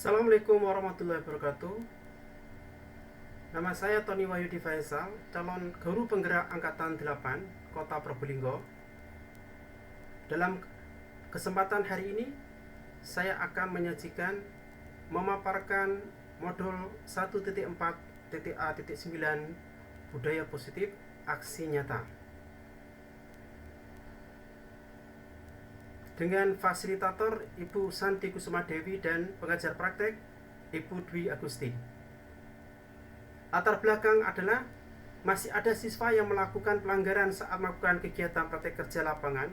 Assalamualaikum warahmatullahi wabarakatuh. Nama saya Tony Wahyudi Faisal, calon guru penggerak Angkatan 8 Kota Probolinggo. Dalam kesempatan hari ini, saya akan menyajikan memaparkan modul 1.4.A.9 Budaya Positif Aksi Nyata dengan fasilitator Ibu Santi Kusuma Dewi dan pengajar praktek Ibu Dwi Agusti. Latar belakang adalah masih ada siswa yang melakukan pelanggaran saat melakukan kegiatan praktek kerja lapangan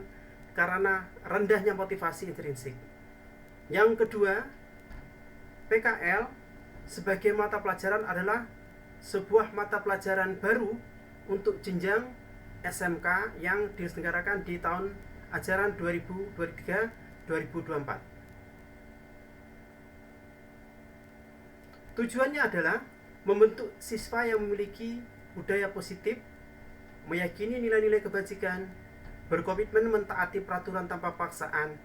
karena rendahnya motivasi intrinsik. Yang kedua, PKL sebagai mata pelajaran adalah sebuah mata pelajaran baru untuk jenjang SMK yang diselenggarakan di tahun ajaran 2023-2024. Tujuannya adalah membentuk siswa yang memiliki budaya positif, meyakini nilai-nilai kebajikan, berkomitmen mentaati peraturan tanpa paksaan,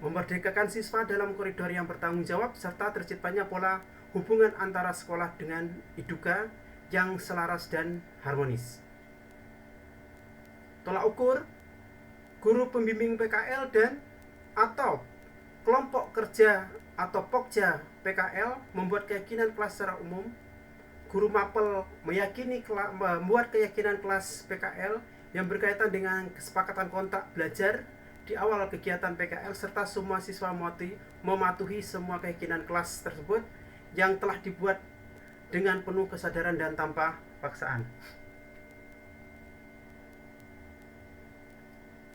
memerdekakan siswa dalam koridor yang bertanggung jawab, serta terciptanya pola hubungan antara sekolah dengan iduka yang selaras dan harmonis. Tolak ukur, guru pembimbing PKL dan atau kelompok kerja atau Pokja PKL membuat keyakinan kelas secara umum. Guru mapel membuat keyakinan kelas PKL yang berkaitan dengan kesepakatan kontak belajar di awal kegiatan PKL, serta semua siswa mematuhi semua keyakinan kelas tersebut yang telah dibuat dengan penuh kesadaran dan tanpa paksaan.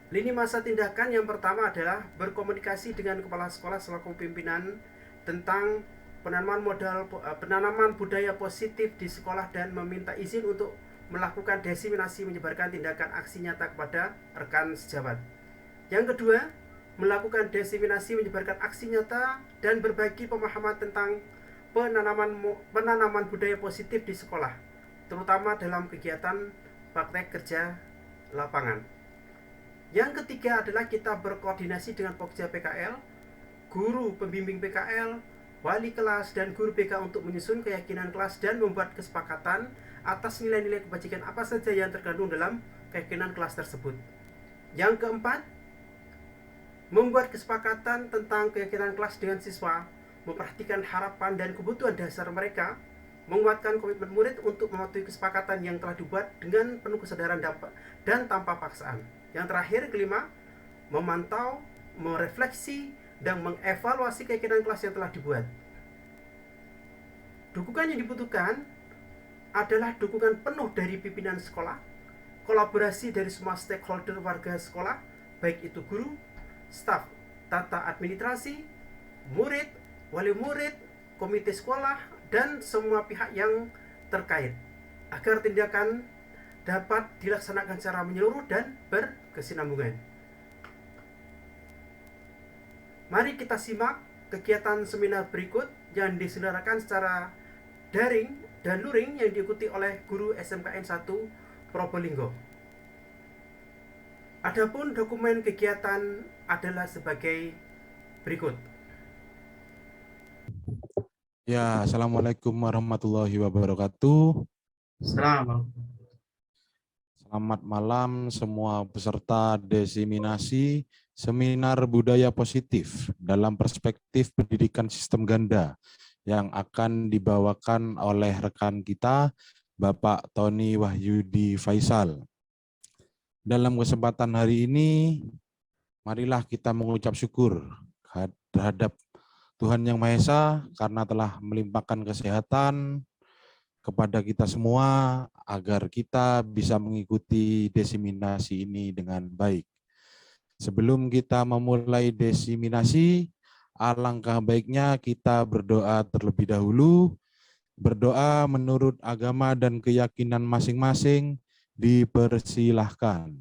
Lini masa tindakan yang pertama adalah berkomunikasi dengan kepala sekolah selaku pimpinan tentang penanaman budaya positif di sekolah dan meminta izin untuk melakukan diseminasi menyebarkan tindakan aksi nyata kepada rekan sejawat. Yang kedua, melakukan diseminasi menyebarkan aksi nyata dan berbagi pemahaman tentang penanaman budaya positif di sekolah, terutama dalam kegiatan praktek kerja lapangan. Yang ketiga adalah kita berkoordinasi dengan Pokja PKL, guru pembimbing PKL, wali kelas, dan guru BK untuk menyusun keyakinan kelas dan membuat kesepakatan atas nilai-nilai kebajikan apa saja yang terkandung dalam keyakinan kelas tersebut. Yang keempat, membuat kesepakatan tentang keyakinan kelas dengan siswa, memperhatikan harapan dan kebutuhan dasar mereka, menguatkan komitmen murid untuk mematuhi kesepakatan yang telah dibuat dengan penuh kesadaran dan tanpa paksaan. Yang terakhir, kelima, memantau, merefleksi, dan mengevaluasi keyakinan kelas yang telah dibuat. Dukungan yang dibutuhkan adalah dukungan penuh dari pimpinan sekolah, kolaborasi dari semua stakeholder warga sekolah, baik itu guru, staf, tata administrasi, murid, wali murid, komite sekolah, dan semua pihak yang terkait, agar tindakan dapat dilaksanakan secara menyeluruh dan berkesinambungan. Mari kita simak kegiatan seminar berikut yang diselenggarakan secara daring dan luring yang diikuti oleh guru SMKN 1 Probolinggo. Adapun dokumen kegiatan adalah sebagai berikut. Ya, Assalamualaikum warahmatullahi wabarakatuh. Selamat. Selamat malam semua peserta diseminasi seminar budaya positif dalam perspektif pendidikan sistem ganda yang akan dibawakan oleh rekan kita, Bapak Tony Wahyudi Faisal. Dalam kesempatan hari ini, marilah kita mengucap syukur terhadap Tuhan Yang Maha Esa karena telah melimpahkan kesehatan kepada kita semua agar kita bisa mengikuti diseminasi ini dengan baik. Sebelum kita memulai diseminasi, alangkah baiknya kita berdoa terlebih dahulu. Berdoa menurut agama dan keyakinan masing-masing dipersilahkan.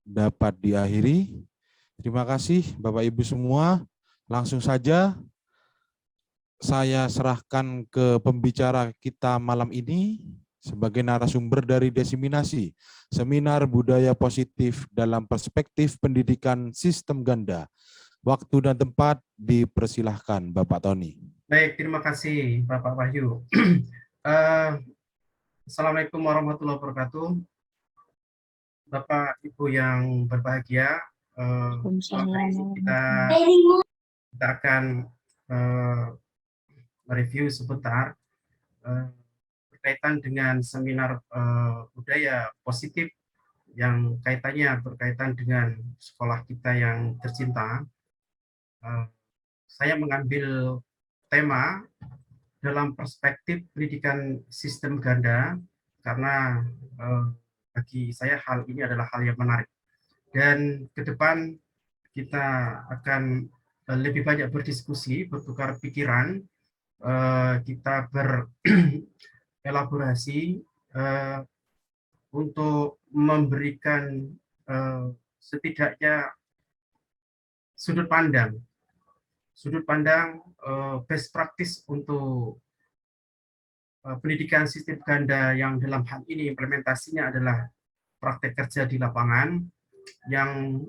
Dapat diakhiri. Terima kasih Bapak Ibu semua. Langsung saja saya serahkan ke pembicara kita malam ini, sebagai narasumber dari Desiminasi Seminar Budaya Positif dalam Perspektif Pendidikan Sistem Ganda. Waktu dan tempat dipersilahkan Bapak Tony. Baik, terima kasih Bapak Wahyu. Assalamualaikum warahmatullahi wabarakatuh. Bapak Ibu yang berbahagia, hari ini kita akan mereview sebentar berkaitan dengan seminar budaya positif yang kaitannya berkaitan dengan sekolah kita yang tercinta. Saya mengambil tema dalam perspektif pendidikan sistem ganda karena bagi saya hal ini adalah hal yang menarik. Dan ke depan kita akan lebih banyak berdiskusi, bertukar pikiran, kita berelaborasi untuk memberikan setidaknya sudut pandang best practice untuk pendidikan sistem ganda yang dalam hal ini implementasinya adalah praktek kerja di lapangan yang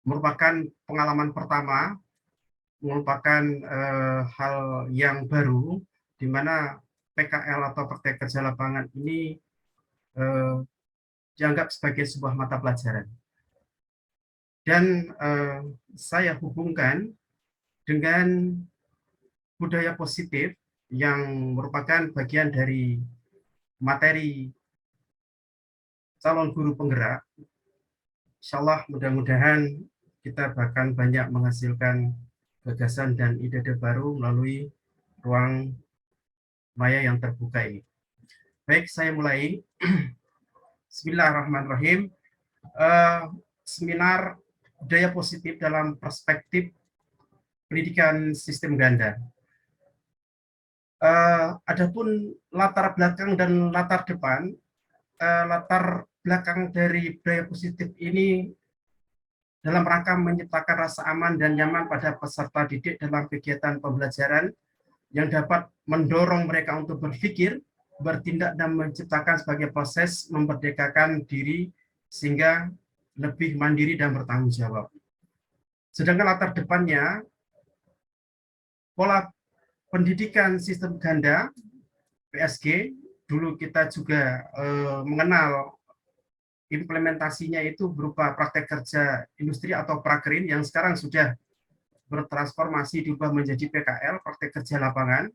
merupakan pengalaman pertama, merupakan hal yang baru di mana PKL atau praktek kerja lapangan ini dianggap sebagai sebuah mata pelajaran. Dan saya hubungkan dengan budaya positif yang merupakan bagian dari materi calon guru penggerak. Insya Allah mudah-mudahan kita bahkan banyak menghasilkan gagasan dan ide-ide baru melalui ruang maya yang terbuka ini. Baik, saya mulai. Bismillahirrahmanirrahim. Seminar budaya positif dalam perspektif pendidikan sistem ganda. Adapun latar belakang dan latar depan, latar belakang dari budaya positif ini dalam rangka menciptakan rasa aman dan nyaman pada peserta didik dalam kegiatan pembelajaran yang dapat mendorong mereka untuk berpikir, bertindak, dan menciptakan sebagai proses memerdekakan diri sehingga lebih mandiri dan bertanggung jawab. Sedangkan latar depannya, pola pendidikan sistem ganda PSG, dulu kita juga mengenal implementasinya itu berupa praktek kerja industri atau prakerin yang sekarang sudah bertransformasi diubah menjadi PKL, praktek kerja lapangan.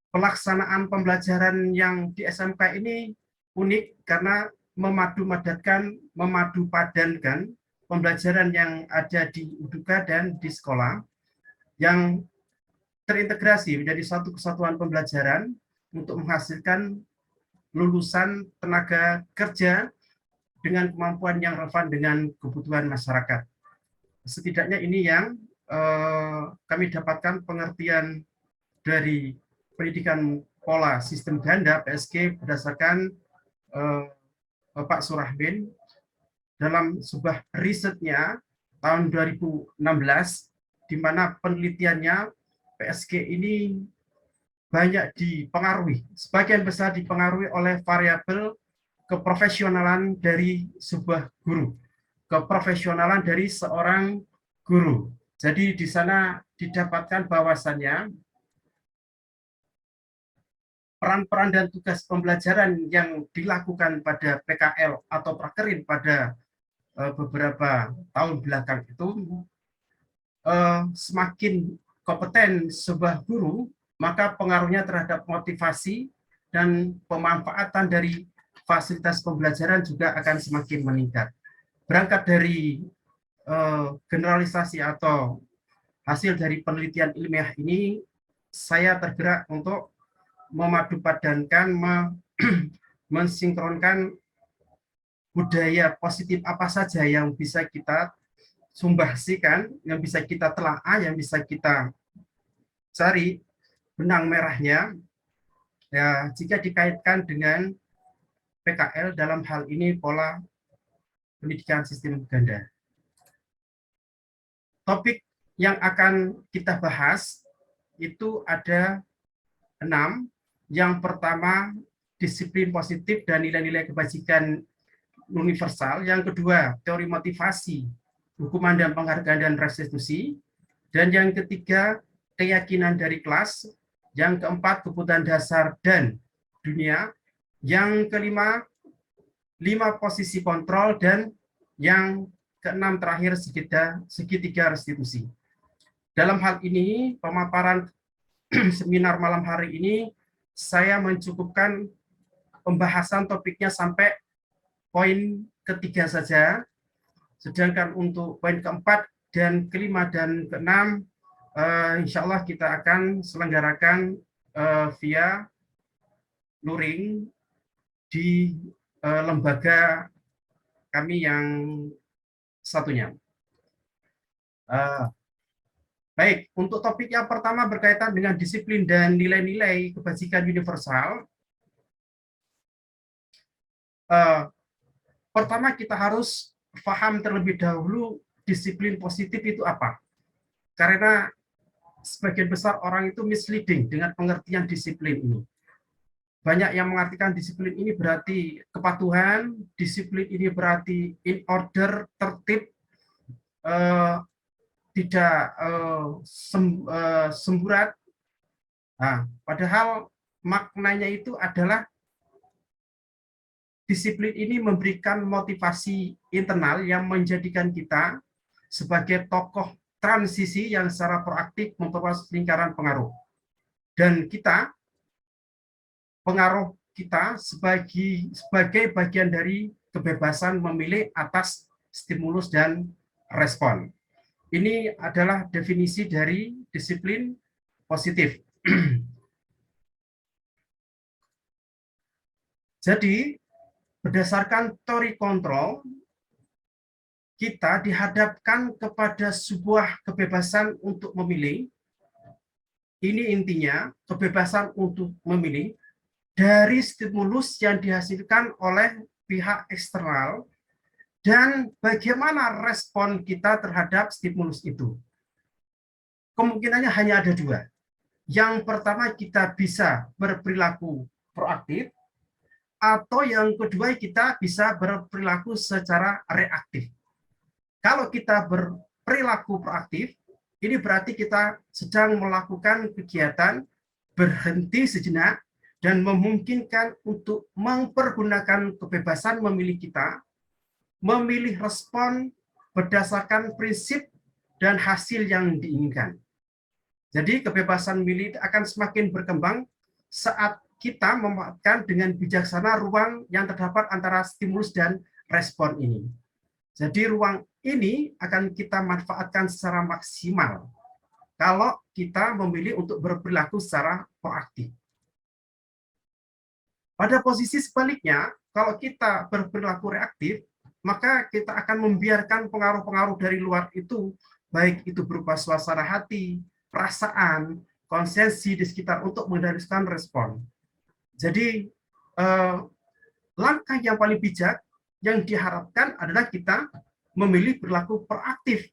Pelaksanaan pembelajaran yang di SMK ini unik karena memadu padankan pembelajaran yang ada di UDUKA dan di sekolah yang terintegrasi menjadi satu kesatuan pembelajaran untuk menghasilkan lulusan tenaga kerja dengan kemampuan yang relevan dengan kebutuhan masyarakat. Setidaknya ini yang kami dapatkan pengertian dari pendidikan pola sistem ganda PSG berdasarkan Pak Surahbin dalam sebuah risetnya tahun 2016, di mana penelitiannya PSG ini banyak dipengaruhi, sebagian besar dipengaruhi oleh variabel keprofesionalan dari sebuah guru, keprofesionalan dari seorang guru. Jadi di sana didapatkan bahwasannya peran-peran dan tugas pembelajaran yang dilakukan pada PKL atau prakerin pada beberapa tahun belakang itu semakin kompeten sebuah guru, maka pengaruhnya terhadap motivasi dan pemanfaatan dari fasilitas pembelajaran juga akan semakin meningkat. Berangkat dari generalisasi atau hasil dari penelitian ilmiah ini, saya tergerak untuk memadupadankan, mensinkronkan budaya positif apa saja yang bisa kita sumbangsikan, yang bisa kita telaah, yang bisa kita cari benang merahnya, ya, jika dikaitkan dengan PKL dalam hal ini pola pendidikan sistem ganda. Topik yang akan kita bahas itu ada 6. Yang pertama, disiplin positif dan nilai-nilai kebajikan universal. Yang kedua, teori motivasi, hukuman dan penghargaan dan restitusi. Dan yang ketiga, keyakinan dari kelas. Yang keempat, kebutuhan dasar dan dunia. Yang kelima, 5 posisi kontrol. Dan yang keenam terakhir, segitiga restitusi. Dalam hal ini, pemaparan seminar malam hari ini, saya mencukupkan pembahasan topiknya sampai poin ketiga saja. Sedangkan untuk poin keempat dan kelima dan keenam, insya Allah kita akan selenggarakan via luring di lembaga kami yang satunya. Baik, untuk topik yang pertama berkaitan dengan disiplin dan nilai-nilai kebajikan universal. Pertama kita harus paham terlebih dahulu disiplin positif itu apa. Karena sebagian besar orang itu misleading dengan pengertian disiplin ini. Banyak yang mengartikan disiplin ini berarti kepatuhan, disiplin ini berarti in order, tertib, tidak semburat. Nah, padahal maknanya itu adalah disiplin ini memberikan motivasi internal yang menjadikan kita sebagai tokoh transisi yang secara proaktif memperluas lingkaran pengaruh. Dan kita, pengaruh kita sebagai bagian dari kebebasan memilih atas stimulus dan respon. Ini adalah definisi dari disiplin positif. Jadi, berdasarkan teori kontrol, kita dihadapkan kepada sebuah kebebasan untuk memilih. Ini intinya, kebebasan untuk memilih dari stimulus yang dihasilkan oleh pihak eksternal dan bagaimana respon kita terhadap stimulus itu. Kemungkinannya hanya ada dua. Yang pertama, kita bisa berperilaku proaktif, atau yang kedua, kita bisa berperilaku secara reaktif. Kalau kita berperilaku proaktif, ini berarti kita sedang melakukan kegiatan berhenti sejenak dan memungkinkan untuk mempergunakan kebebasan memilih kita, memilih respon berdasarkan prinsip dan hasil yang diinginkan. Jadi kebebasan memilih akan semakin berkembang saat kita memanfaatkan dengan bijaksana ruang yang terdapat antara stimulus dan respon ini. Jadi ruang ini akan kita manfaatkan secara maksimal kalau kita memilih untuk berperilaku secara proaktif. Pada posisi sebaliknya, kalau kita berperilaku reaktif, maka kita akan membiarkan pengaruh-pengaruh dari luar itu, baik itu berupa suasana hati, perasaan, konsensi di sekitar untuk mengendalikan respon. Jadi langkah yang paling bijak yang diharapkan adalah kita memilih perilaku proaktif.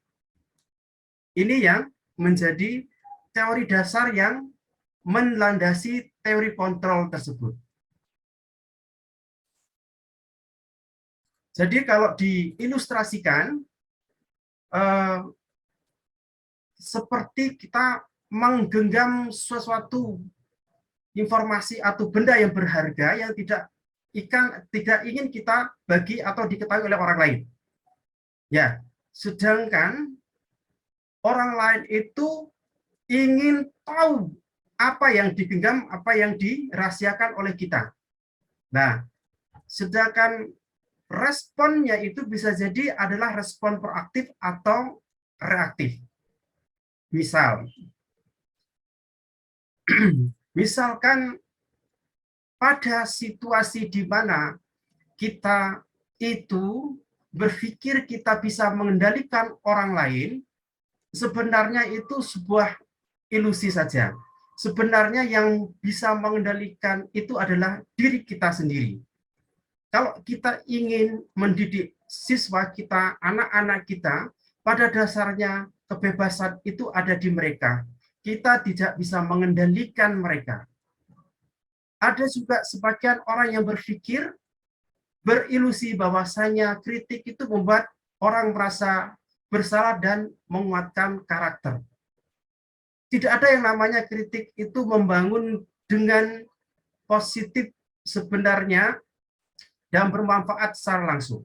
Ini yang menjadi teori dasar yang melandasi teori kontrol tersebut. Jadi kalau diilustrasikan, seperti kita menggenggam sesuatu informasi atau benda yang berharga yang tidak ingin kita bagi atau diketahui oleh orang lain. Ya, sedangkan orang lain itu ingin tahu apa yang digenggam, apa yang dirahasiakan oleh kita. Nah, sedangkan responnya itu bisa jadi adalah respon proaktif atau reaktif. Misalkan pada situasi di mana kita itu berpikir kita bisa mengendalikan orang lain, sebenarnya itu sebuah ilusi saja. Sebenarnya yang bisa mengendalikan itu adalah diri kita sendiri. Kalau kita ingin mendidik siswa kita, anak-anak kita, pada dasarnya kebebasan itu ada di mereka. Kita tidak bisa mengendalikan mereka. Ada juga sebagian orang yang berpikir, berilusi bahwasanya kritik itu membuat orang merasa bersalah dan menguatkan karakter. Tidak ada yang namanya kritik itu membangun dengan positif sebenarnya dan bermanfaat secara langsung.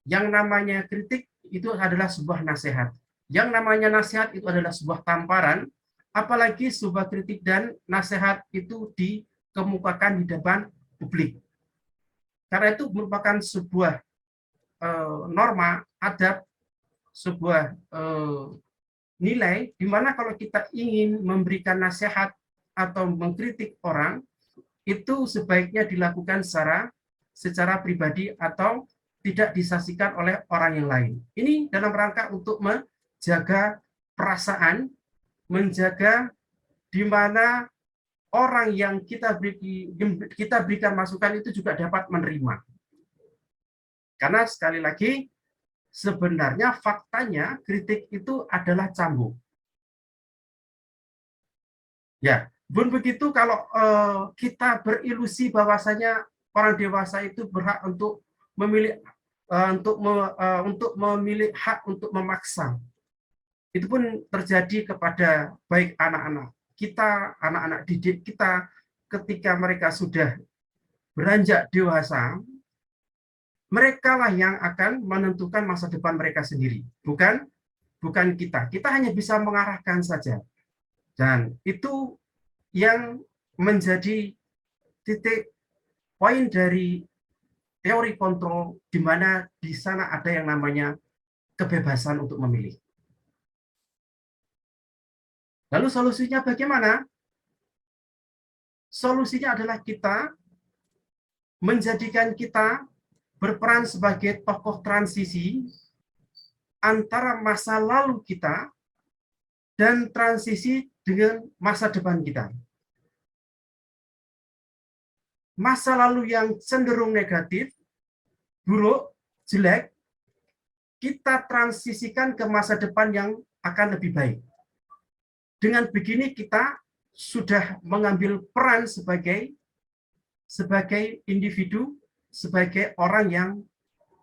Yang namanya kritik itu adalah sebuah nasihat. Yang namanya nasihat itu adalah sebuah tamparan, apalagi sebuah kritik dan nasihat itu dikemukakan di depan publik. Karena itu merupakan sebuah norma, adab, sebuah nilai, di mana kalau kita ingin memberikan nasihat atau mengkritik orang, itu sebaiknya dilakukan secara pribadi atau tidak disaksikan oleh orang yang lain. Ini dalam rangka untuk menjaga perasaan, menjaga di mana orang yang kita berikan masukan itu juga dapat menerima. Karena sekali lagi, sebenarnya faktanya kritik itu adalah cambuk. Ya, pun begitu kalau kita berilusi bahwasanya orang dewasa itu berhak untuk memilih untuk memilih hak untuk memaksa. Itu pun terjadi kepada baik anak-anak kita, anak-anak didik kita, ketika mereka sudah beranjak dewasa, mereka lah yang akan menentukan masa depan mereka sendiri, bukan kita. Kita hanya bisa mengarahkan saja. Dan itu yang menjadi titik poin dari teori kontrol, di mana di sana ada yang namanya kebebasan untuk memilih. Lalu solusinya bagaimana? Solusinya adalah kita menjadikan kita berperan sebagai tokoh transisi antara masa lalu kita dan transisi dengan masa depan kita. Masa lalu yang cenderung negatif, buruk, jelek, kita transisikan ke masa depan yang akan lebih baik. Dengan begini kita sudah mengambil peran sebagai individu, sebagai orang yang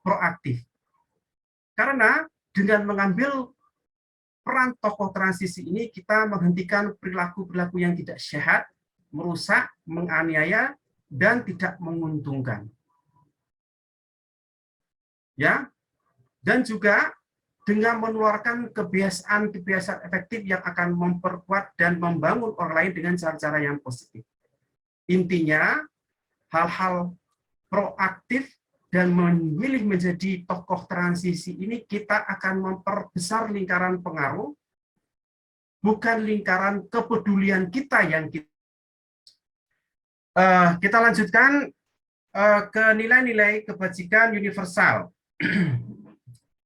proaktif. Karena dengan mengambil peran tokoh transisi ini, kita menghentikan perilaku-perilaku yang tidak sehat, merusak, menganiaya, dan tidak menguntungkan. Ya, dan juga dengan mengeluarkan kebiasaan-kebiasaan efektif yang akan memperkuat dan membangun orang lain dengan cara-cara yang positif. Intinya, hal-hal proaktif dan memilih menjadi tokoh transisi ini, kita akan memperbesar lingkaran pengaruh, bukan lingkaran kepedulian kita yang kita lanjutkan ke nilai-nilai kebajikan universal.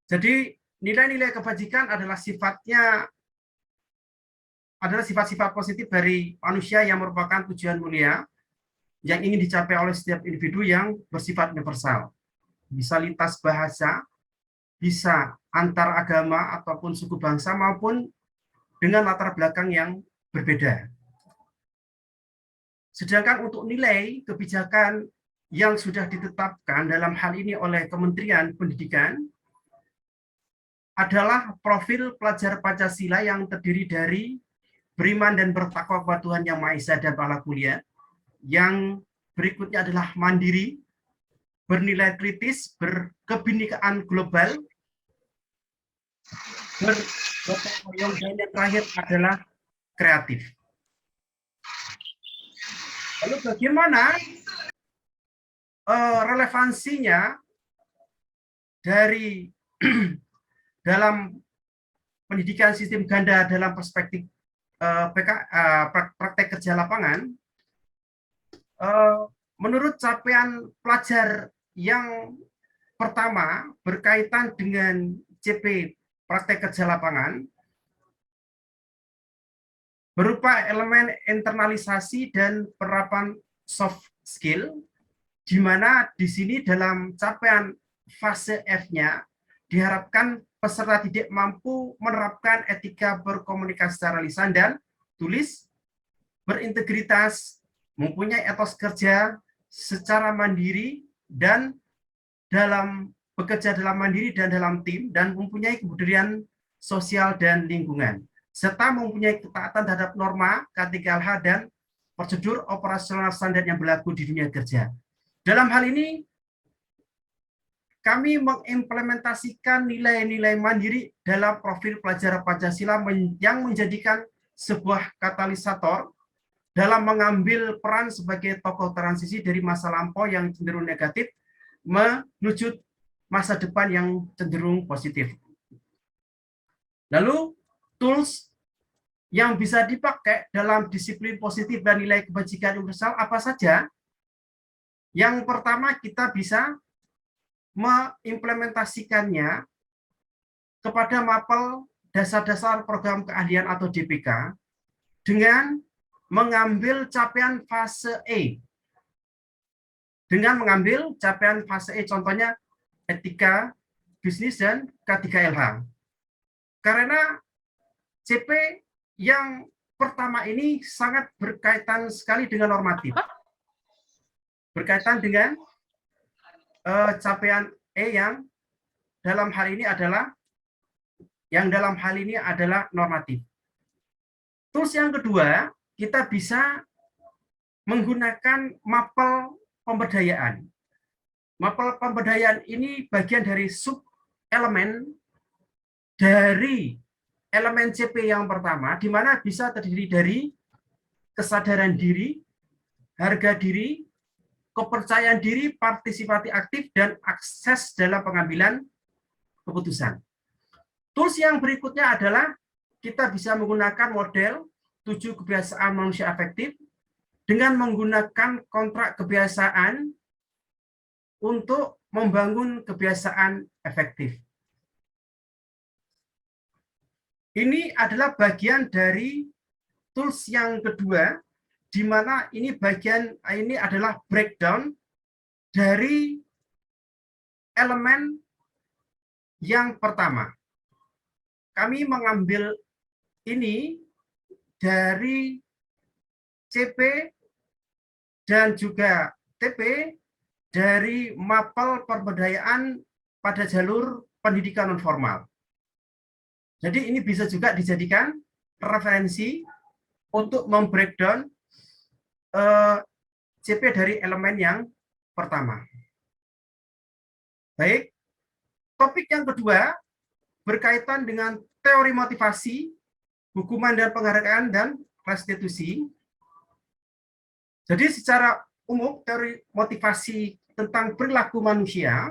Jadi nilai-nilai kebajikan adalah sifat-sifat positif dari manusia yang merupakan tujuan mulia yang ingin dicapai oleh setiap individu yang bersifat universal. Bisa lintas bahasa, bisa antar agama ataupun suku bangsa, maupun dengan latar belakang yang berbeda. Sedangkan untuk nilai kebijakan yang sudah ditetapkan dalam hal ini oleh Kementerian Pendidikan adalah profil pelajar Pancasila yang terdiri dari beriman dan bertakwa kepada Tuhan Yang Maha Esa dan Pahala Kuliah. Yang berikutnya adalah mandiri, bernilai kritis, berkebinekaan global, bergotong royong, dan yang terakhir adalah kreatif. Lalu bagaimana relevansinya dari dalam pendidikan sistem ganda dalam perspektif praktek kerja lapangan? Menurut capaian pelajar yang pertama berkaitan dengan CP praktek kerja lapangan, berupa elemen internalisasi dan penerapan soft skill, di mana di sini dalam capaian fase F-nya diharapkan peserta didik mampu menerapkan etika berkomunikasi secara lisan dan tulis, berintegritas, mempunyai etos kerja secara mandiri dan bekerja dalam mandiri dan dalam tim, dan mempunyai kebudayaan sosial dan lingkungan, serta mempunyai ketaatan terhadap norma, KTKLH, dan prosedur operasional standar yang berlaku di dunia kerja. Dalam hal ini, kami mengimplementasikan nilai-nilai mandiri dalam profil pelajaran Pancasila yang menjadikan sebuah katalisator dalam mengambil peran sebagai tokoh transisi dari masa lampau yang cenderung negatif menuju masa depan yang cenderung positif. Lalu, tools yang bisa dipakai dalam disiplin positif dan nilai kebajikan universal apa saja? Yang pertama, kita bisa mengimplementasikannya kepada mapel dasar-dasar program keahlian atau DPK dengan mengambil capaian fase E. Dengan mengambil capaian fase E, contohnya etika, bisnis, dan K3LH. Karena CP yang pertama ini sangat berkaitan sekali dengan normatif. Berkaitan dengan capaian E yang dalam hal ini adalah normatif. Terus yang kedua, kita bisa menggunakan mapel pemberdayaan. Mapel pemberdayaan ini bagian dari sub elemen dari elemen CP yang pertama, di mana bisa terdiri dari kesadaran diri, harga diri, kepercayaan diri, partisipasi aktif, dan akses dalam pengambilan keputusan. Tools yang berikutnya adalah kita bisa menggunakan model 7 kebiasaan manusia efektif dengan menggunakan kontrak kebiasaan untuk membangun kebiasaan efektif. Ini adalah bagian dari tools yang kedua, di mana ini adalah breakdown dari elemen yang pertama. Kami mengambil ini dari CP dan juga TP dari mapel pemberdayaan pada jalur pendidikan non formal. Jadi ini bisa juga dijadikan referensi untuk membreakdown CP dari elemen yang pertama. Baik, topik yang kedua berkaitan dengan teori motivasi, hukuman dan penghargaan, dan restitusi. Jadi secara umum teori motivasi tentang perilaku manusia,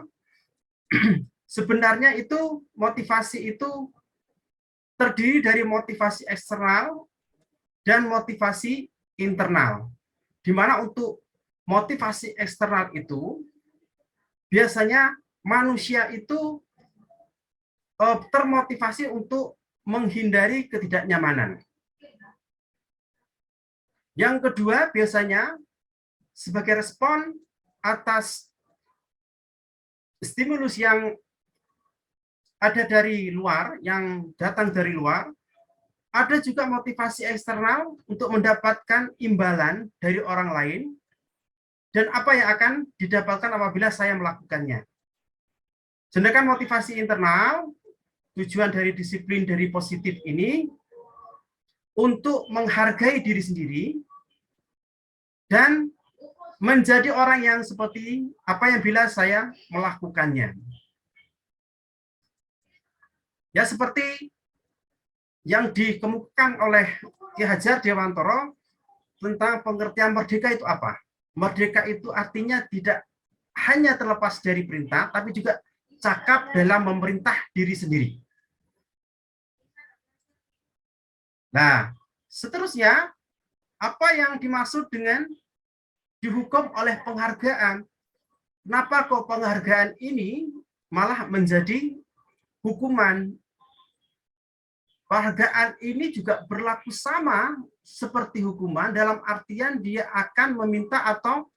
sebenarnya itu motivasi itu terdiri dari motivasi eksternal dan motivasi internal. Di mana untuk motivasi eksternal itu biasanya manusia itu termotivasi untuk menghindari ketidaknyamanan. Yang kedua biasanya sebagai respon atas stimulus yang ada dari luar, yang datang dari luar. Ada juga motivasi eksternal untuk mendapatkan imbalan dari orang lain, dan apa yang akan didapatkan apabila saya melakukannya. Sedangkan motivasi internal, tujuan dari disiplin dari positif ini untuk menghargai diri sendiri dan menjadi orang yang seperti apa yang bila saya melakukannya. Ya, seperti yang dikemukakan oleh Ki Hajar Dewantoro tentang pengertian merdeka itu apa? Merdeka itu artinya tidak hanya terlepas dari perintah, tapi juga cakap dalam memerintah diri sendiri. Nah, seterusnya, apa yang dimaksud dengan dihukum oleh penghargaan? Kenapa kok penghargaan ini malah menjadi hukuman? Penghargaan ini juga berlaku sama seperti hukuman, dalam artian dia akan meminta atau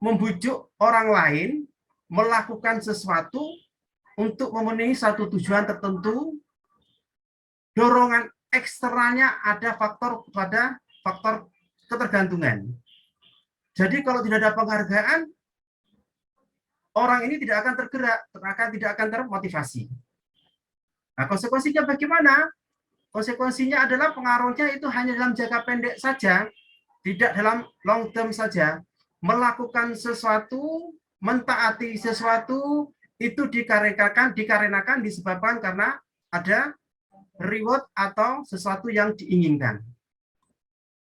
membujuk orang lain melakukan sesuatu untuk memenuhi satu tujuan tertentu. Dorongan eksternalnya ada faktor ketergantungan. Jadi kalau tidak ada penghargaan, orang ini tidak akan tergerak, tidak akan termotivasi. Nah, konsekuensinya bagaimana? Konsekuensinya adalah pengaruhnya itu hanya dalam jangka pendek saja, tidak dalam long term saja. Melakukan sesuatu, mentaati sesuatu, itu dikarenakan disebabkan karena ada reward atau sesuatu yang diinginkan.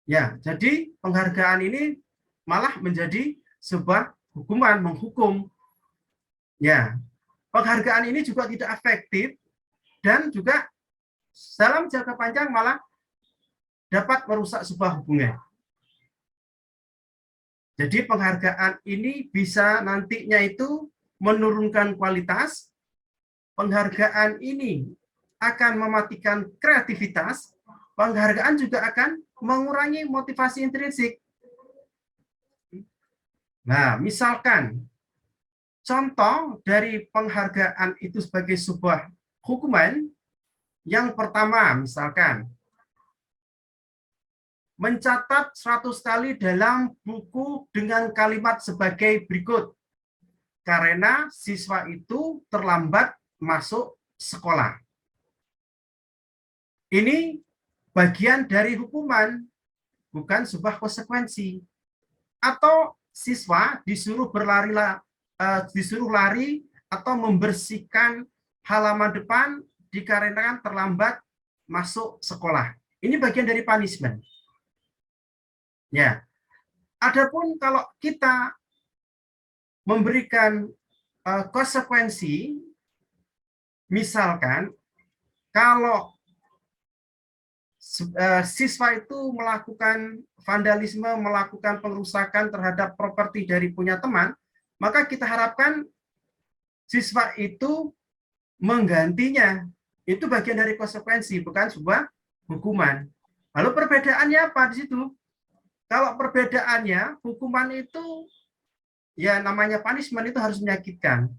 Ya, jadi penghargaan ini malah menjadi sebuah hukuman, menghukum. Ya, penghargaan ini juga tidak efektif dan juga dalam jangka panjang malah dapat merusak sebuah hubungan. Jadi penghargaan ini bisa nantinya itu menurunkan kualitas, penghargaan ini akan mematikan kreativitas, penghargaan juga akan mengurangi motivasi intrinsik. Nah, misalkan contoh dari penghargaan itu sebagai sebuah hukuman, yang pertama misalkan mencatat 100 kali dalam buku dengan kalimat sebagai berikut, karena siswa itu terlambat masuk sekolah. Ini bagian dari hukuman, bukan sebuah konsekuensi. Atau siswa disuruh disuruh lari atau membersihkan halaman depan dikarenakan terlambat masuk sekolah. Ini bagian dari punishment. Ya. Adapun kalau kita memberikan konsekuensi, misalkan kalau siswa itu melakukan vandalisme, melakukan pengerusakan terhadap properti dari punya teman, maka kita harapkan siswa itu menggantinya. Itu bagian dari konsekuensi, bukan sebuah hukuman. Lalu perbedaannya apa di situ? Kalau perbedaannya, hukuman itu ya namanya punishment itu harus menyakitkan.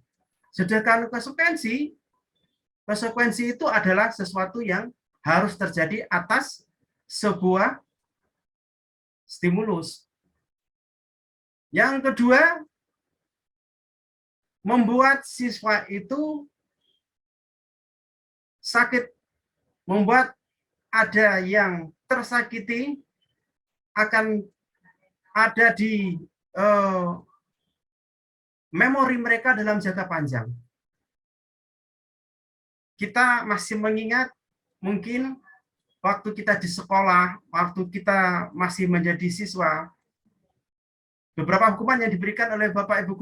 Sedangkan konsekuensi itu adalah sesuatu yang harus terjadi atas sebuah stimulus. Yang kedua, membuat siswa itu sakit, membuat ada yang tersakiti, akan ada di memori mereka dalam jangka panjang. Kita masih mengingat mungkin waktu kita di sekolah, waktu kita masih menjadi siswa, beberapa hukuman yang diberikan oleh Bapak Ibu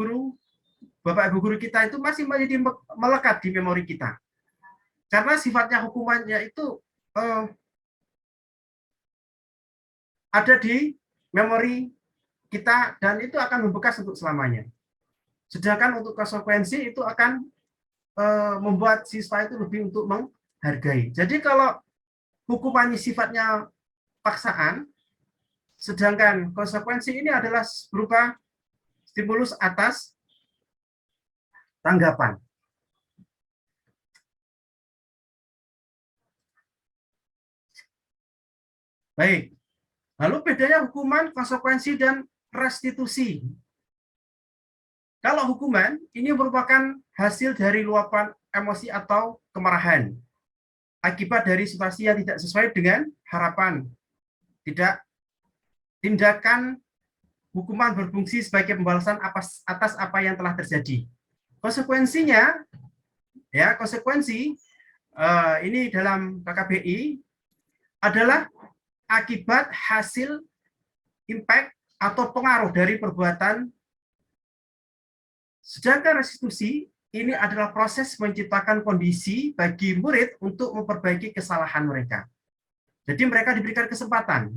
guru kita itu masih menjadi melekat di memori kita. Karena sifatnya hukumannya itu ada di memori kita dan itu akan membekas untuk selamanya. Sedangkan untuk konsekuensi itu akan membuat siswa itu lebih untuk menghargai. Jadi kalau hukumannya sifatnya paksaan, sedangkan konsekuensi ini adalah berupa stimulus atas tanggapan. Baik. Lalu bedanya hukuman, konsekuensi, dan restitusi. Kalau hukuman, ini merupakan hasil dari luapan emosi atau kemarahan. Akibat dari situasi yang tidak sesuai dengan harapan. Tindakan hukuman berfungsi sebagai pembalasan atas apa yang telah terjadi. Konsekuensinya, ya konsekuensi ini dalam KKBI adalah akibat hasil impact atau pengaruh dari perbuatan. Sedangkan restitusi ini adalah proses menciptakan kondisi bagi murid untuk memperbaiki kesalahan mereka. Jadi mereka diberikan kesempatan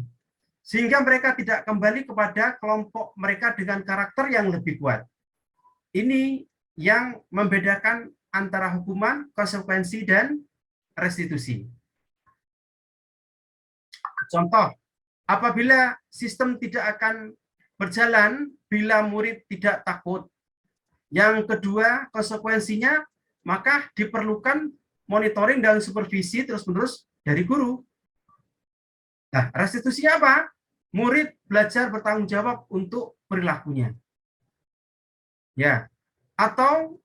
sehingga mereka tidak kembali kepada kelompok mereka dengan karakter yang lebih kuat. Ini yang membedakan antara hukuman, konsekuensi, dan restitusi. Contoh, apabila sistem tidak akan berjalan bila murid tidak takut. Yang kedua, konsekuensinya, maka diperlukan monitoring dan supervisi terus-menerus dari guru. Nah, restitusinya apa? murid belajar bertanggung jawab untuk perilakunya. Ya. Atau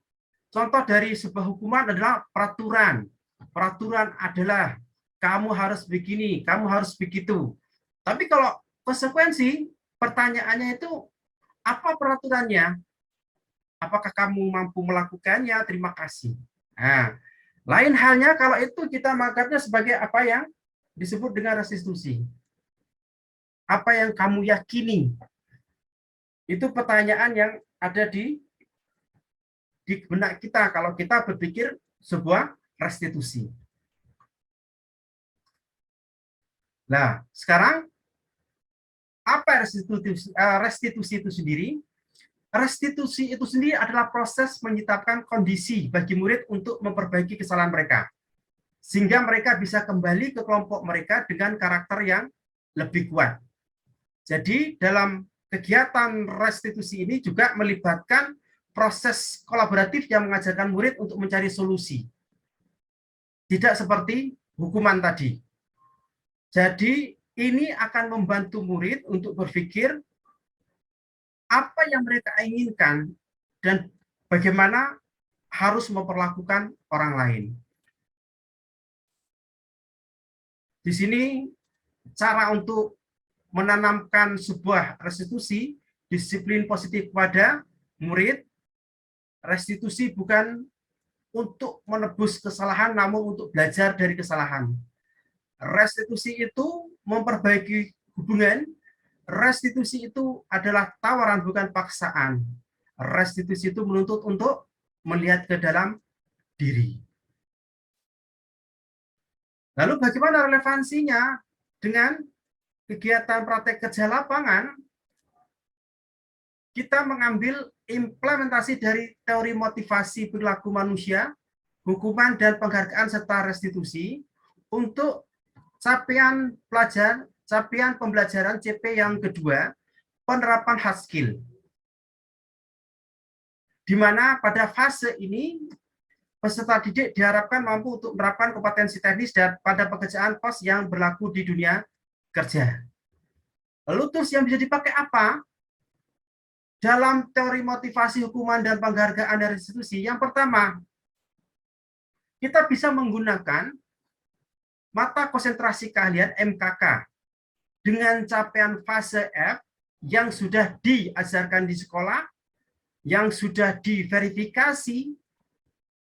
contoh dari sebuah hukuman adalah peraturan. Peraturan adalah kamu harus begini, kamu harus begitu. Tapi kalau konsekuensi, pertanyaannya itu apa peraturannya? Apakah kamu mampu melakukannya? Terima kasih. Nah, lain halnya kalau itu kita menganggapnya sebagai apa yang disebut dengan restitusi. Apa yang kamu yakini? Itu pertanyaan yang ada di benak kita kalau kita berpikir sebuah restitusi. Nah, sekarang apa restitusi itu sendiri? Restitusi itu sendiri adalah proses menciptakan kondisi bagi murid untuk memperbaiki kesalahan mereka, sehingga mereka bisa kembali ke kelompok mereka dengan karakter yang lebih kuat. Jadi dalam kegiatan restitusi ini juga melibatkan proses kolaboratif yang mengajarkan murid untuk mencari solusi. Tidak seperti hukuman tadi. Jadi ini akan membantu murid untuk berpikir apa yang mereka inginkan dan bagaimana harus memperlakukan orang lain. Di sini cara untuk menanamkan sebuah restitusi, disiplin positif pada murid. Restitusi bukan untuk menebus kesalahan, namun untuk belajar dari kesalahan. Restitusi itu memperbaiki hubungan. Restitusi itu adalah tawaran, bukan paksaan. Restitusi itu menuntut untuk melihat ke dalam diri. Lalu bagaimana relevansinya dengan kegiatan praktek kerja lapangan? Kita mengambil implementasi dari teori motivasi perilaku manusia, hukuman dan penghargaan serta restitusi untuk capaian pembelajaran CP yang kedua, penerapan hard skill. Di mana pada fase ini peserta didik diharapkan mampu untuk menerapkan kompetensi teknis dan pada pekerjaan pos yang berlaku di dunia kerja. Lalu tools yang bisa dipakai apa? Dalam teori motivasi, hukuman, dan penghargaan dari restitusi, yang pertama, kita bisa menggunakan mata konsentrasi keahlian MKK dengan capaian fase F yang sudah diajarkan di sekolah, yang sudah diverifikasi,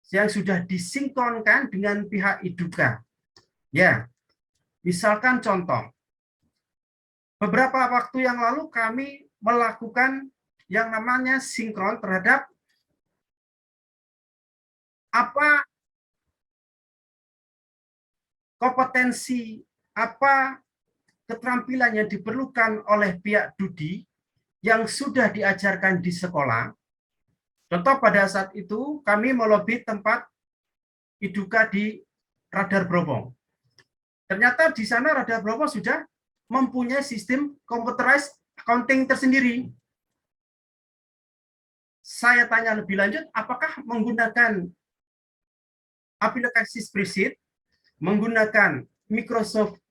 yang sudah disinkronkan dengan pihak IDUKA. Ya, misalkan contoh, beberapa waktu yang lalu kami melakukan yang namanya sinkron terhadap apa kompetensi, apa keterampilan yang diperlukan oleh pihak Dudi yang sudah diajarkan di sekolah. Contoh pada saat itu kami melobi tempat IDUKA di Radar Brobong. Ternyata di sana Radar Brobong sudah mempunyai sistem computerized accounting tersendiri. Saya tanya lebih lanjut, apakah menggunakan aplikasi spreadsheet, menggunakan Microsoft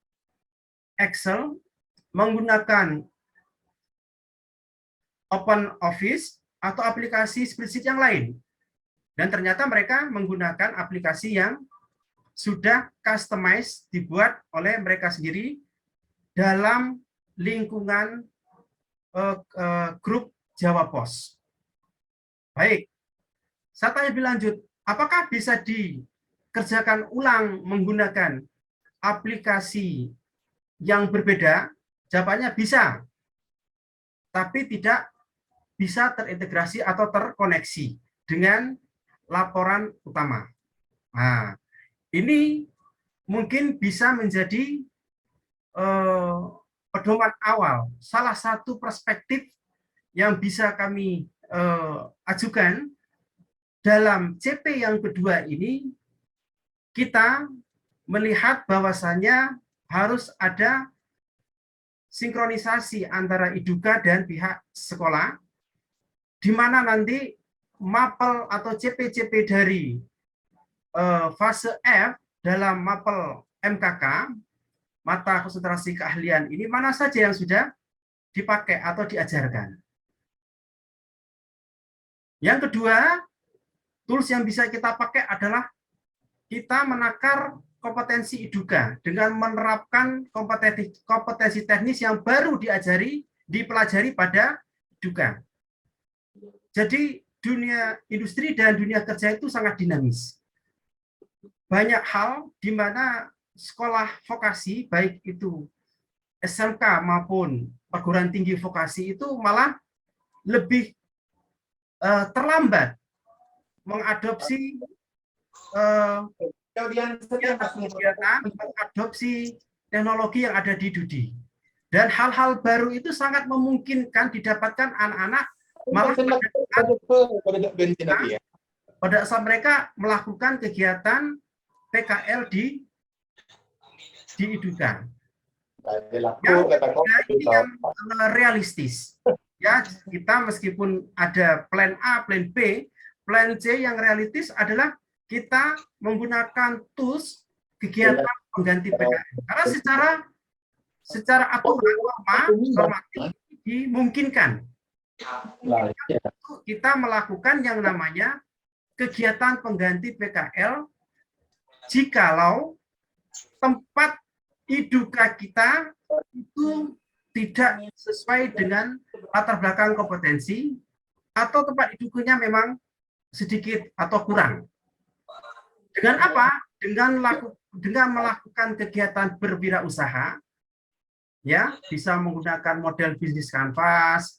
Excel, menggunakan Open Office, atau aplikasi spreadsheet yang lain. Dan ternyata mereka menggunakan aplikasi yang sudah customized, dibuat oleh mereka sendiri dalam lingkungan grup Jawa Pos. Baik, saya tanya lebih lanjut, apakah bisa dikerjakan ulang menggunakan aplikasi yang berbeda? Jawabannya bisa, tapi tidak bisa terintegrasi atau terkoneksi dengan laporan utama. Nah, ini mungkin bisa menjadi pedoman awal, salah satu perspektif yang bisa kami ajukan dalam CP yang kedua ini. Kita melihat bahwasannya harus ada sinkronisasi antara IDUKA dan pihak sekolah, di mana nanti mapel atau CP-CP dari fase F dalam mapel MKK mata konsentrasi keahlian ini mana saja yang sudah dipakai atau diajarkan. Yang kedua, tools yang bisa kita pakai adalah kita menakar kompetensi IDUKA dengan menerapkan kompetensi teknis yang baru dipelajari pada IDUKA. Jadi dunia industri dan dunia kerja itu sangat dinamis. Banyak hal di mana sekolah vokasi, baik itu SMK maupun perguruan tinggi vokasi itu malah lebih terlambat mengadopsi mengadopsi teknologi yang ada di DUDI. Dan hal-hal baru itu sangat memungkinkan didapatkan anak-anak malah pada saat mereka melakukan kegiatan PKL di IDUKA. Ini yang realistis. Ya, kita meskipun ada plan A, plan B, plan C yang realistis adalah kita menggunakan tools kegiatan pengganti PKL. Karena secara aturan normatif dimungkinkan kita melakukan yang namanya kegiatan pengganti PKL jikalau tempat IDUKA kita itu tidak sesuai dengan latar belakang kompetensi atau tempat IDUKA-nya memang sedikit atau kurang. Dengan apa? Dengan melakukan kegiatan berwirausaha, ya, bisa menggunakan model bisnis kanvas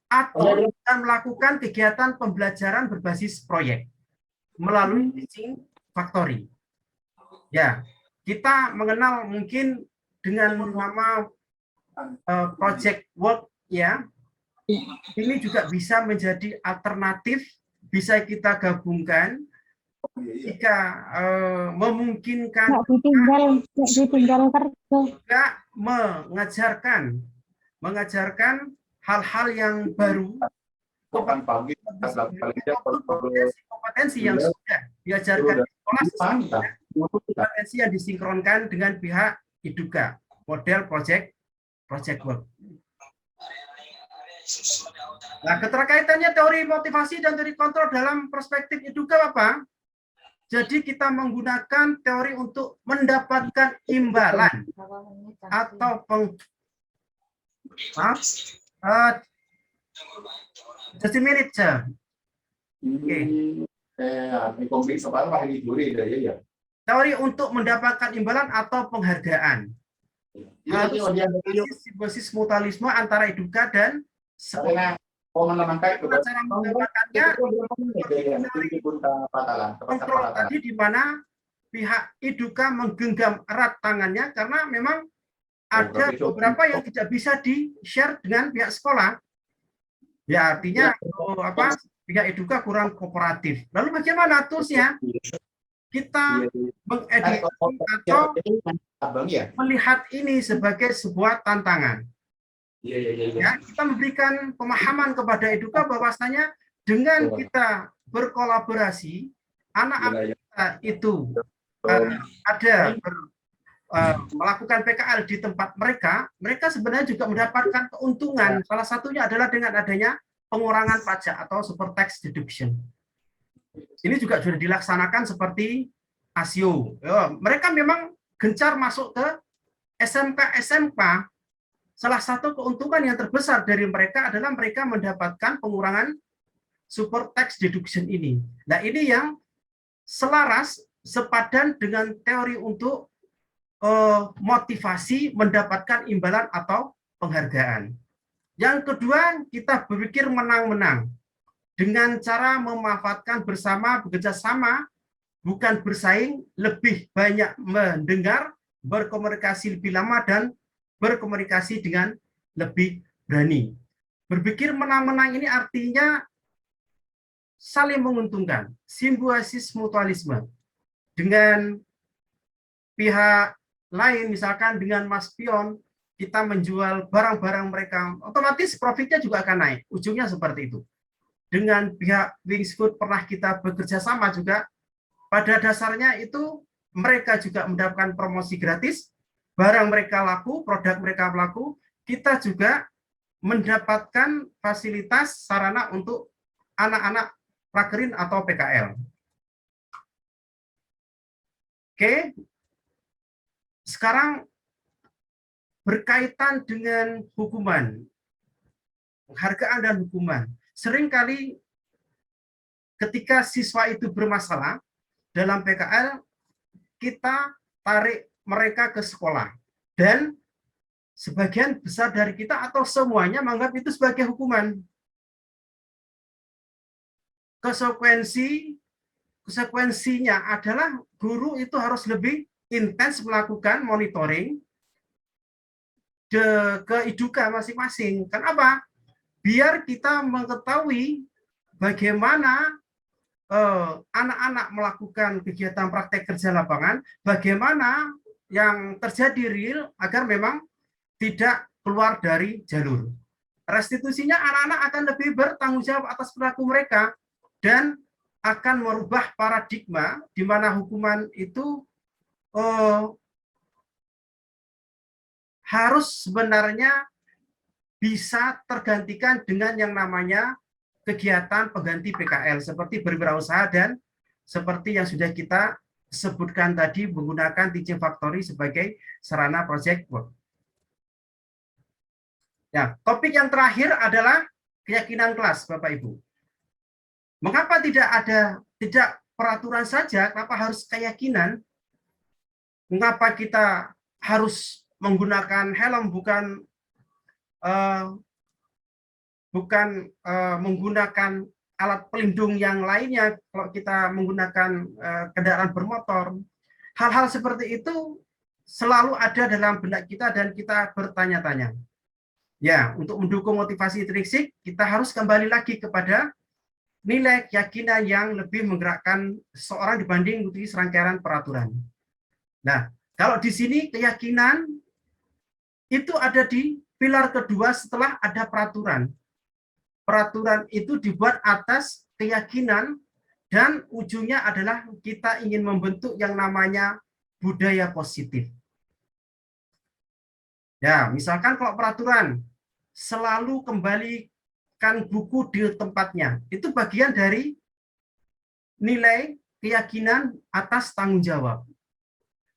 atau dengan melakukan kegiatan pembelajaran berbasis proyek melalui teaching factory. Ya, kita mengenal mungkin dengan nama project work, ya. Ini juga bisa menjadi alternatif, bisa kita gabungkan jika memungkinkan ditinggal kerja. juga mengajarkan hal-hal yang baru, kompetensi yang sudah diajarkan di sekolah, kompetensi yang disinkronkan dengan pihak IDUKA, model project work. Nah, keterkaitannya teori motivasi dan teori kontrol dalam perspektif IDUKA apa? Jadi kita menggunakan teori untuk mendapatkan imbalan atau just a minute, sir. Teori untuk mendapatkan imbalan atau penghargaan. Simbiosis mutualisme antara IDUKA dan sekolah. Cara mendapatkannya kontrol tadi di mana pihak IDUKA menggenggam erat tangannya karena memang ada beberapa yang tidak bisa di-share dengan pihak sekolah. Ya, artinya pihak IDUKA kurang kooperatif. Lalu bagaimana toolsnya? Kita mengedit atau melihat ini sebagai sebuah tantangan. Ya, kita memberikan pemahaman kepada IDUKA bahwasanya dengan kita berkolaborasi, anak-anak kita itu melakukan PKL di tempat mereka sebenarnya juga mendapatkan keuntungan. Salah satunya adalah dengan adanya pengurangan pajak atau super tax deduction. Ini juga sudah dilaksanakan seperti ASIO. Mereka memang gencar masuk ke SMK. Salah satu keuntungan yang terbesar dari mereka adalah mereka mendapatkan pengurangan super tax deduction ini. Nah, ini yang selaras, sepadan dengan teori untuk motivasi mendapatkan imbalan atau penghargaan. Yang kedua, kita berpikir menang-menang dengan cara memanfaatkan bersama, bekerja sama, bukan bersaing, lebih banyak mendengar, berkomunikasi lebih lama, dan berkomunikasi dengan lebih berani. Berpikir menang-menang ini artinya saling menguntungkan, simbiosis mutualisme. Dengan pihak lain, misalkan dengan Mas Pion, kita menjual barang-barang mereka, otomatis profitnya juga akan naik. Ujungnya seperti itu. Dengan pihak Wings Food pernah kita bekerja sama juga, pada dasarnya itu mereka juga mendapatkan promosi gratis, barang mereka laku, produk mereka laku, kita juga mendapatkan fasilitas sarana untuk anak-anak prakerin atau PKL. Oke, sekarang berkaitan dengan hukuman, penghargaan dan hukuman. Seringkali ketika siswa itu bermasalah dalam PKL, kita tarik mereka ke sekolah. Dan sebagian besar dari kita atau semuanya menganggap itu sebagai hukuman. Konsekuensinya adalah guru itu harus lebih intens melakukan monitoring ke IDUKA masing-masing. Kenapa? Biar kita mengetahui bagaimana anak-anak melakukan kegiatan praktek kerja lapangan, bagaimana yang terjadi real agar memang tidak keluar dari jalur. Restitusinya anak-anak akan lebih bertanggung jawab atas perilaku mereka dan akan merubah paradigma di mana hukuman itu harus sebenarnya bisa tergantikan dengan yang namanya kegiatan pengganti PKL seperti berwirausaha dan seperti yang sudah kita sebutkan tadi menggunakan teaching factory sebagai sarana project work. Ya, topik yang terakhir adalah keyakinan kelas, Bapak Ibu. Mengapa tidak peraturan saja, kenapa harus keyakinan? Mengapa kita harus menggunakan helm bukan menggunakan alat pelindung yang lainnya kalau kita menggunakan kendaraan bermotor? Hal-hal seperti itu selalu ada dalam benak kita dan kita bertanya-tanya. Ya, untuk mendukung motivasi intrinsik, kita harus kembali lagi kepada nilai keyakinan yang lebih menggerakkan seseorang dibanding mengikuti serangkaian peraturan. Nah, kalau di sini keyakinan itu ada di pilar kedua setelah ada peraturan. Peraturan itu dibuat atas keyakinan dan ujungnya adalah kita ingin membentuk yang namanya budaya positif. Ya, misalkan kalau peraturan selalu kembalikan buku di tempatnya, itu bagian dari nilai keyakinan atas tanggung jawab.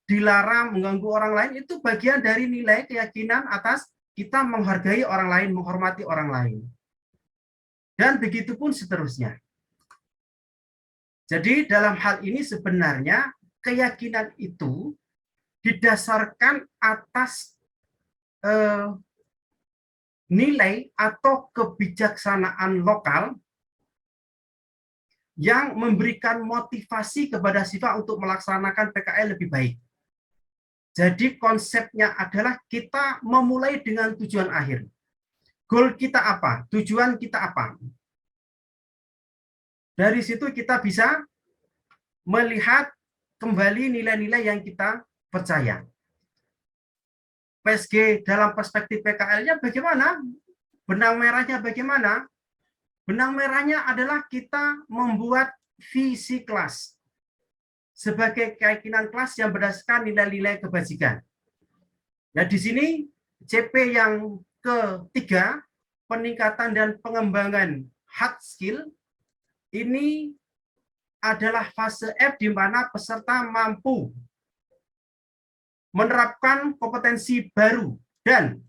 Dilarang mengganggu orang lain, itu bagian dari nilai keyakinan atas kita menghargai orang lain, menghormati orang lain. Dan begitu pun seterusnya. Jadi dalam hal ini sebenarnya keyakinan itu didasarkan atas nilai atau kebijaksanaan lokal yang memberikan motivasi kepada siswa untuk melaksanakan PKL lebih baik. Jadi konsepnya adalah kita memulai dengan tujuan akhir. Goal kita apa? Tujuan kita apa? Dari situ kita bisa melihat kembali nilai-nilai yang kita percaya. PSG dalam perspektif PKL-nya bagaimana? Benang merahnya bagaimana? Benang merahnya adalah kita membuat visi kelas sebagai keyakinan kelas yang berdasarkan nilai-nilai kebajikan. Nah, di sini CP yang ketiga, peningkatan dan pengembangan hard skill, ini adalah fase F di mana peserta mampu menerapkan kompetensi baru dan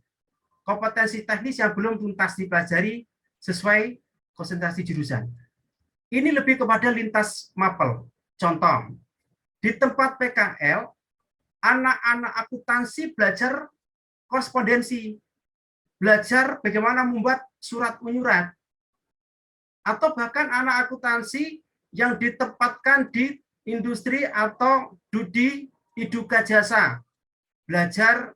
kompetensi teknis yang belum tuntas dipelajari sesuai konsentrasi jurusan. Ini lebih kepada lintas mapel. Contoh, di tempat PKL, anak-anak akuntansi belajar korespondensi, belajar bagaimana membuat surat menyurat, atau bahkan anak akuntansi yang ditempatkan di industri atau di IDUKA jasa, belajar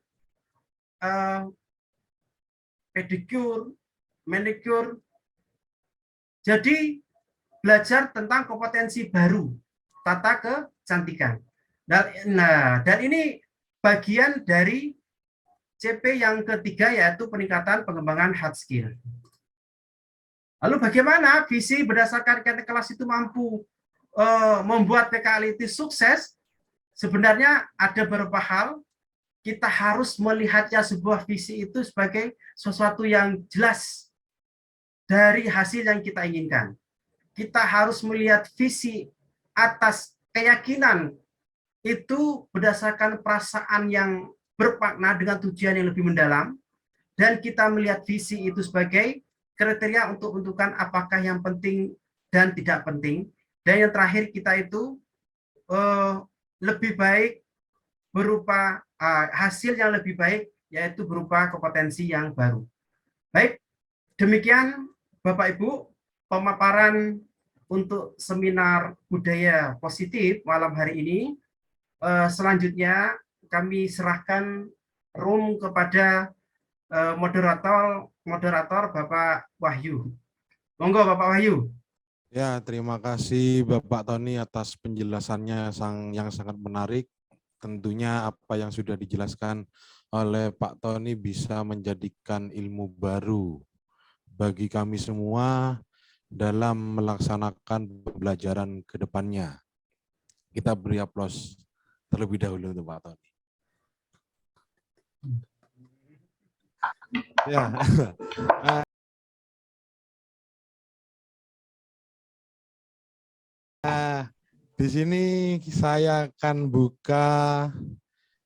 pedicure, manicure. Jadi belajar tentang kompetensi baru, tata kecantikan. Dan ini bagian dari CP yang ketiga, yaitu peningkatan pengembangan hard skill. Lalu bagaimana visi berdasarkan kelas itu mampu membuat PKL itu sukses? Sebenarnya ada beberapa hal. kita harus melihatnya sebuah visi itu sebagai sesuatu yang jelas dari hasil yang kita inginkan. Kita harus melihat visi atas keyakinan itu berdasarkan perasaan yang bermakna dengan tujuan yang lebih mendalam, dan kita melihat visi itu sebagai kriteria untuk menentukan apakah yang penting dan tidak penting. Dan yang terakhir kita itu lebih baik berupa hasil yang lebih baik, yaitu berupa kompetensi yang baru. Baik, demikian Bapak Ibu pemaparan untuk seminar budaya positif malam hari ini. Selanjutnya kami serahkan room kepada moderator Bapak Wahyu. Monggo Bapak Wahyu. Ya, terima kasih Bapak Tony atas penjelasannya yang sangat menarik. Tentunya apa yang sudah dijelaskan oleh Pak Tony bisa menjadikan ilmu baru bagi kami semua dalam melaksanakan pembelajaran ke depannya. Kita beri aplaus terlebih dahulu untuk Pak Tony. Ya. Di sini saya akan buka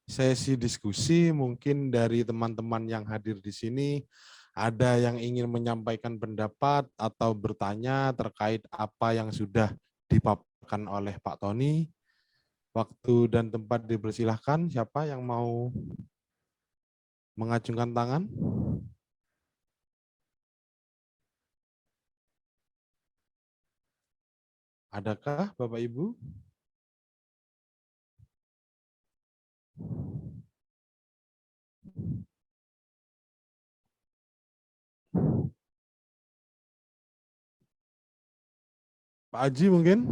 sesi diskusi. Mungkin dari teman-teman yang hadir di sini ada yang ingin menyampaikan pendapat atau bertanya terkait apa yang sudah dipaparkan oleh Pak Tony. Waktu dan tempat dipersilahkan. Siapa yang mau mengacungkan tangan? Adakah Bapak Ibu? Pak Haji mungkin?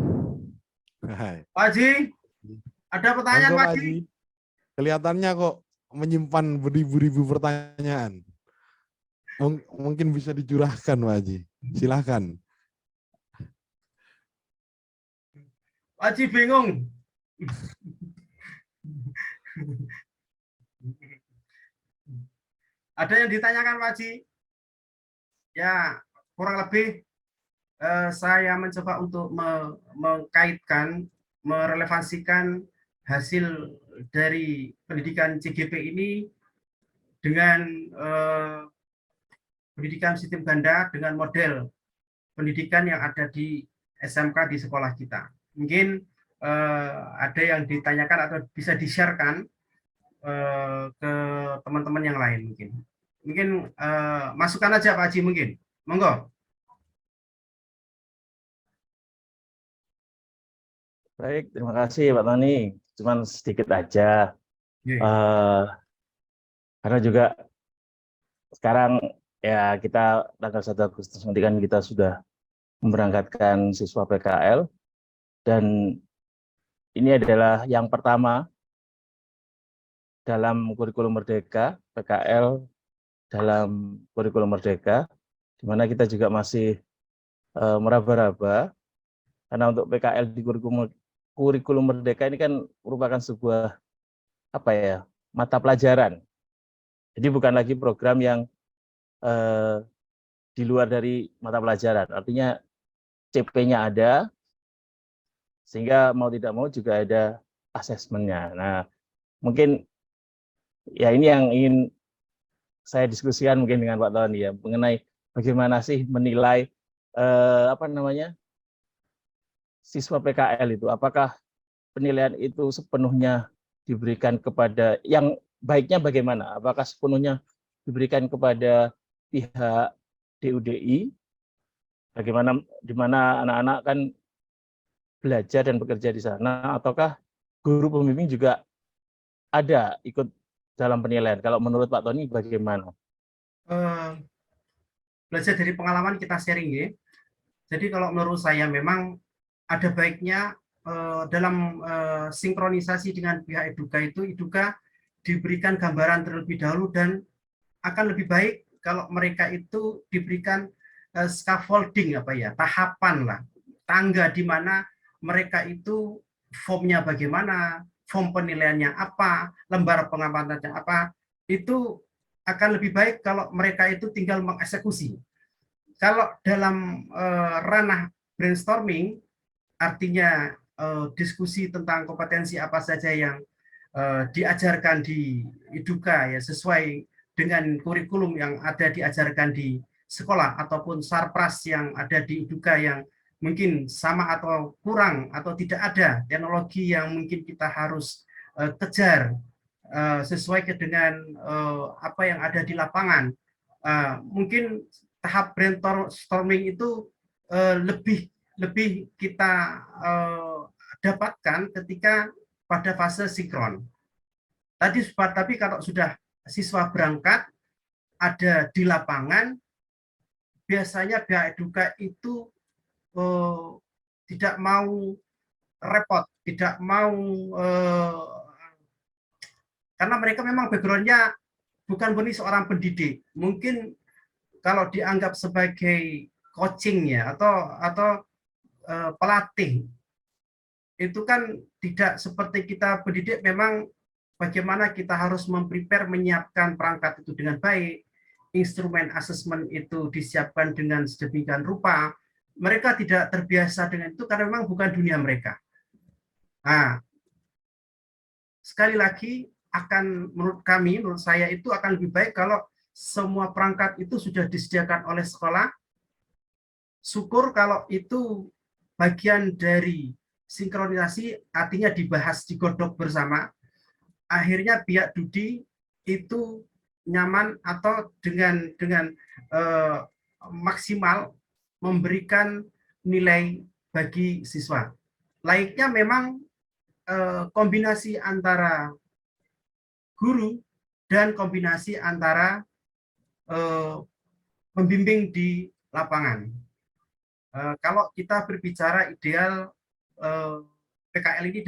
Pak Haji, ada pertanyaan Monggo, Pak Haji? Kelihatannya kok menyimpan beribu-ribu pertanyaan. Mungkin bisa dicurahkan Pak Haji. Silakan. Pak Haji bingung. Ada yang ditanyakan Pak Haji? Ya, kurang lebih saya mencoba untuk mengkaitkan, merelevansikan hasil dari pendidikan CGP ini dengan pendidikan sistem ganda dengan model pendidikan yang ada di SMK di sekolah kita. Mungkin ada yang ditanyakan atau bisa di-sharekan ke teman-teman yang lain mungkin. Mungkin masukkan aja Pak Haji mungkin. Monggo. Baik, terima kasih Pak Tony. Cuman sedikit aja. Karena juga sekarang ya kita tanggal 1 Agustus nanti kan kita sudah memberangkatkan siswa PKL. Dan ini adalah yang pertama dalam kurikulum Merdeka, PKL dalam kurikulum Merdeka, di mana kita juga masih meraba-raba, karena untuk PKL di kurikulum Merdeka ini kan merupakan sebuah mata pelajaran. Jadi bukan lagi program yang di luar dari mata pelajaran. Artinya CP-nya ada, sehingga mau tidak mau juga ada asesmennya. Nah, mungkin ya ini yang ingin saya diskusikan mungkin dengan Pak Tony ya, mengenai bagaimana sih menilai siswa PKL itu, apakah penilaian itu sepenuhnya diberikan kepada yang baiknya bagaimana? Apakah sepenuhnya diberikan kepada pihak DUDI, bagaimana di mana anak-anak kan belajar dan bekerja di sana, ataukah guru pembimbing juga ada ikut dalam penilaian? Kalau menurut Pak Tony bagaimana? Belajar dari pengalaman kita sharing ya. Jadi kalau menurut saya memang ada baiknya dalam sinkronisasi dengan pihak Eduka diberikan gambaran terlebih dahulu, dan akan lebih baik kalau mereka itu diberikan scaffolding tahapan lah, tangga di mana mereka itu formnya bagaimana, form penilaiannya apa, lembar pengamatannya apa, itu akan lebih baik kalau mereka itu tinggal mengeksekusi. Kalau dalam ranah brainstorming, artinya diskusi tentang kompetensi apa saja yang diajarkan di Iduka ya sesuai dengan kurikulum yang ada diajarkan di sekolah ataupun sarpras yang ada di Iduka yang mungkin sama atau kurang atau tidak ada teknologi yang mungkin kita harus kejar sesuai dengan apa yang ada di lapangan. Mungkin tahap brainstorming itu lebih kita dapatkan ketika pada fase sinkron. Tapi kalau sudah siswa berangkat ada di lapangan, biasanya pihak Eduka itu tidak mau repot, tidak mau karena mereka memang background-nya bukan murni seorang pendidik. Mungkin kalau dianggap sebagai coaching ya atau pelatih, itu kan tidak seperti kita pendidik, memang bagaimana kita harus memprepare, menyiapkan perangkat itu dengan baik, instrumen asesmen itu disiapkan dengan sedemikian rupa. Mereka tidak terbiasa dengan itu karena memang bukan dunia mereka. Nah, sekali lagi menurut saya itu akan lebih baik kalau semua perangkat itu sudah disediakan oleh sekolah. Syukur kalau itu bagian dari sinkronisasi, artinya dibahas, digodok bersama. Akhirnya pihak Dudi itu nyaman atau dengan maksimal memberikan nilai bagi siswa. Laiknya memang kombinasi antara guru dan kombinasi antara pembimbing di lapangan. Kalau kita berbicara ideal, PKL ini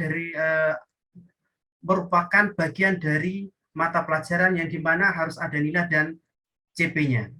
merupakan bagian dari mata pelajaran yang dimana harus ada nilai dan CP-nya.